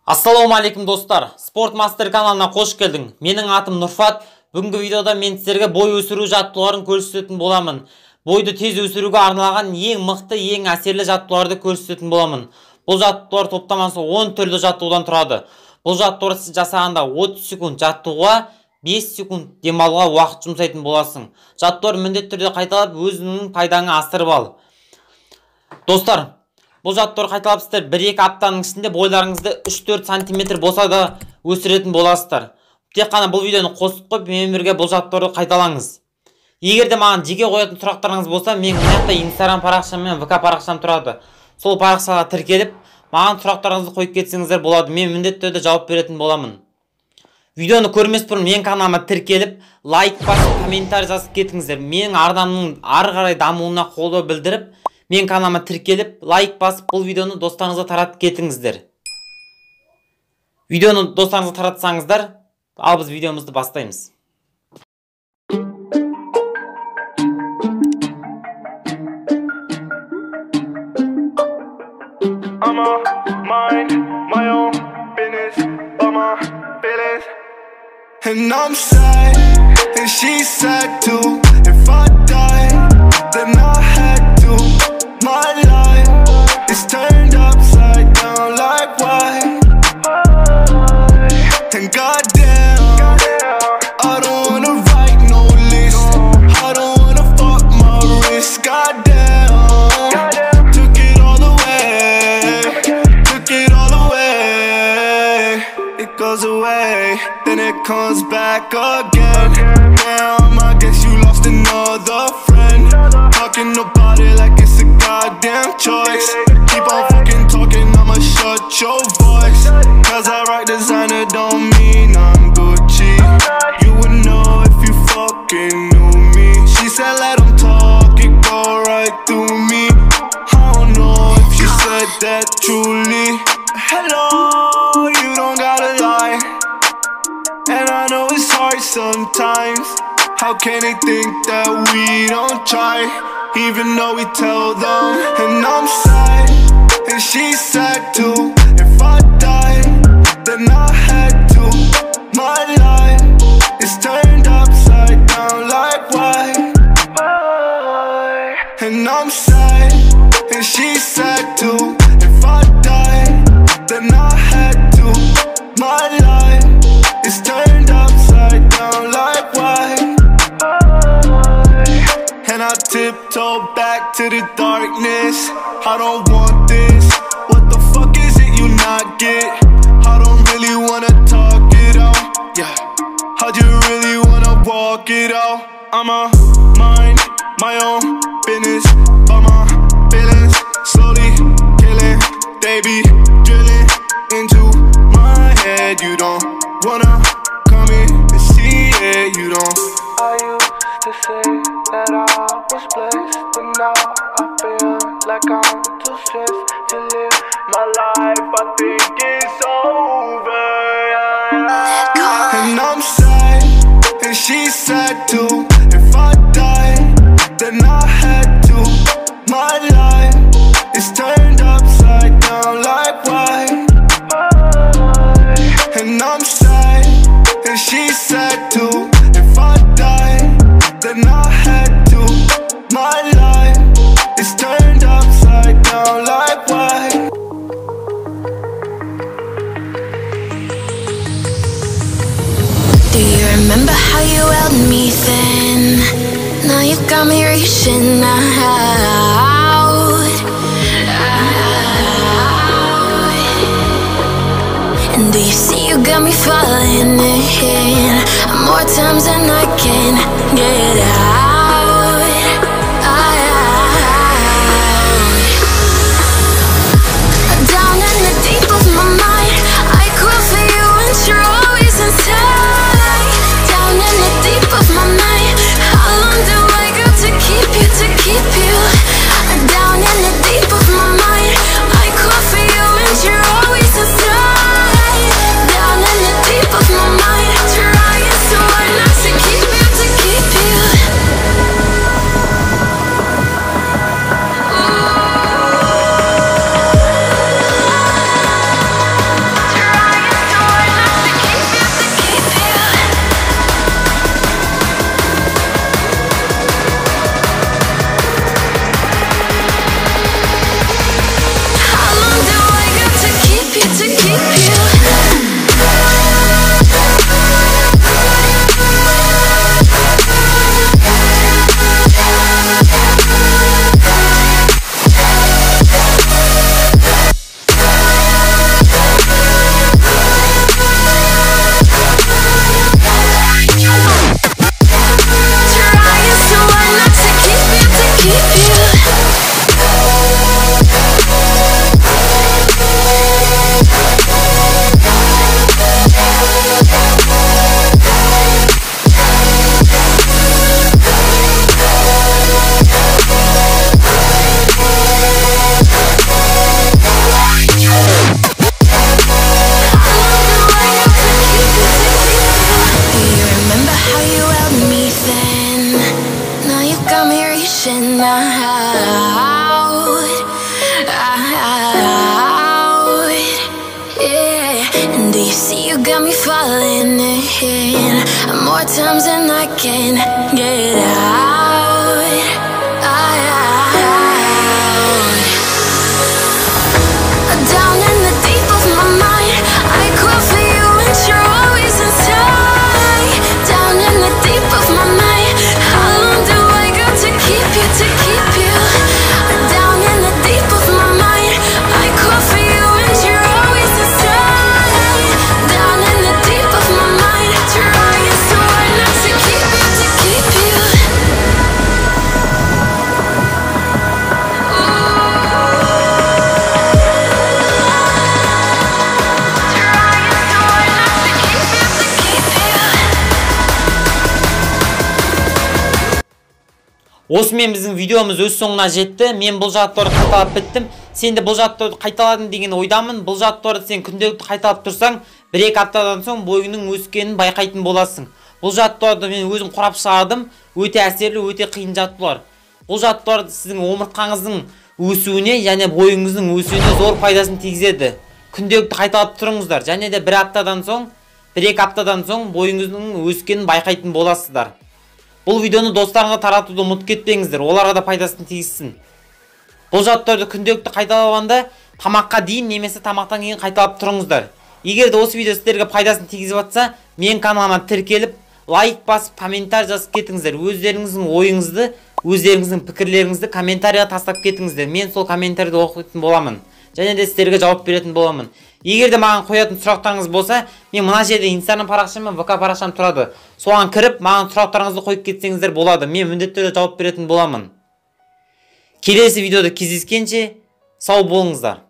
Ассалаумалейкум достар, Sport Master каналына қош келдің. Менің атым Нұрфат. Бүгінгі видеода мен сіздерге бой өсіру жаттығуларын көрсететін боламын. Бойды тез өсіруге арналған ең мықты, ең әсерлі жаттығуларды көрсететін боламын. Бұл жаттығулар топтамасы 10 түрлі жаттығудан тұрады. Бұл жаттығуды сіз жасағанда 30 секунд жаттығуға, 5 секунд демалуға уақыт жұмсайтын боласың. Жаттығулар міндетті түрде қайталап өзіңнің пайдаңа асырып ал. Достар, бұл жаттығуды қайталап сіздер 1-2 аптаның ішінде бойларыңызды 3-4 сантиметр болса да өсіретін боласыздар. Тек қана бұл видеоны қосып қойып, менімен бірге бұл жаттығуды қайталаңыз. Егер де маған жеке қоятын сұрақтарыңыз болса, мен мына Instagram парақшам мен ВК парақшам тұрады. Сол парақшаға тіркеліп, маған сұрақтарыңызды қойып кетсеңіздер болады. Мен міндетті түрде жауап беретін боламын. Видеоны көрмес бұрын мен каналыма тіркеліп, лайк басып, комментарий жазып кетіңіздер. Менің арнамның ары қарай дамуына қолдау білдіріп, мен каналыма тіркеліп, лайк басып, бұл видеоны достарыңызға таратып кетіңіздер. Видеоны достарыңызға таратсаңыздар, ал біз видеомызды бастаймыз. And I'm sad, and she's sad too. If I die, then I had to. My life is turned upside down like why? And goddamn, I don't wanna write no list. I don't wanna fuck my wrist. Goddamn, took it all away. Took it all away. It goes away, then it comes back again. Damn, I guess you lost another friend. Talking about it like it's a goddamn choice. Keep on fucking talking, I'ma shut your voice. Cause I rock designer don't mean I'm Gucci. You would know if you fucking knew me. She said let him talk, it go right through me. I don't know if she said that truly. Hello, you don't gotta lie. And I know it's hard sometimes. How can they think that we don't try, even though we tell them? And I'm sad, and she's sad too. If I die, then I had to. My life is turned upside down like why? And I'm sad, and she's sad too. If I die, then I had to. My life is turned upside down like why? And I tiptoe back to the darkness. I don't want this. What the fuck is it you not get? I don't really wanna talk it out. Yeah, how'd you really wanna walk it out? I'ma mind my own business, but my feelings slowly killing. They be drilling into my head. You don't wanna come in and see it. You don't. I used to say that I was blessed, but now I feel like I'm too stressed to live my life. I think it's over. And I'm sad, and she's sad too. If I die, then I had to. My life is turned upside down like why? And I'm sad, and she's sad too. If I die, then I had to. My life is turned upside down like why? Do you remember how you held me then? Now you got me reaching out. And do you see you got me falling in more times than I can get out? Down in the deep of my mind, I crawl for you and you're always inside. Down in the deep of my mind, how long do I got to keep you, to keep you? Down in the deep of my mind, I crawl for you and you're always inside. Down in the deep of my mind, trying so hard not to keep you, to keep you. got me falling in more times than I can get out. Down in the deep of my mind, I call for you and you're always inside. Down in the deep of my mind, how long do I got to keep you, to keep you? Down in the deep of my mind, I call for you and you're always inside. Down in the deep of my mind, trying so hard not to keep you, to keep you. Осымен біздің видеомыз өз соңына жетті. Мен бұл жаттарды қайталап біттім. Сен де бұл жаттарды қайталадың деген ойдамын. Бұл жаттарды сен күнделікті қайталап тұрсаң, 1-2 аптадан соң бойыңның өскенін байқайтын боласың. Бұл жаттарды мен өзім құрап шығардым. Өте әсерлі, өте қиын жаттылар. Бұл жаттарды сіздің омыртқаңыздың өсуіне, және бойыңыздың өсуіне зор пайдасын тигізеді. Күнделікті қайталап тұрыңыздар. Және де 1 аптадан соң, 1-2 аптадан соң бойыңыздың өскенін байқайтын боласыздар. Бұл видеоны достарыңызға таратуды ұмытып кетпеңіздер, оларға да пайдасын тигізсін. Бұл жаттарды күнделікті қайталағанда тамаққа дейін немесе тамақтан кейін қайталап тұрыңыздар. Егер де осы видео сіздерге пайдасын тигізіп жатса, мен каналыма тіркеліп, лайк басып, комментарий жазып кетіңіздер. Өздеріңіздің ойыңызды, өздеріңіздің пікірлеріңізді комментарийға тастап кетіңіздер. Мен сол комментарийді оқитын боламын. Және де сіздерге жауап беретін боламын. Егер де маған қоятын сұрақтарыңыз болса, мен мына жерде Instagram парақшам мен ВК парақшам тұрады. Соған кіріп, маған сұрақтарыңызды қойып кетсеңіздер болады. Мен міндетті түрде жауап беретін боламын. Келесі видеода кездескенше сау болыңыздар.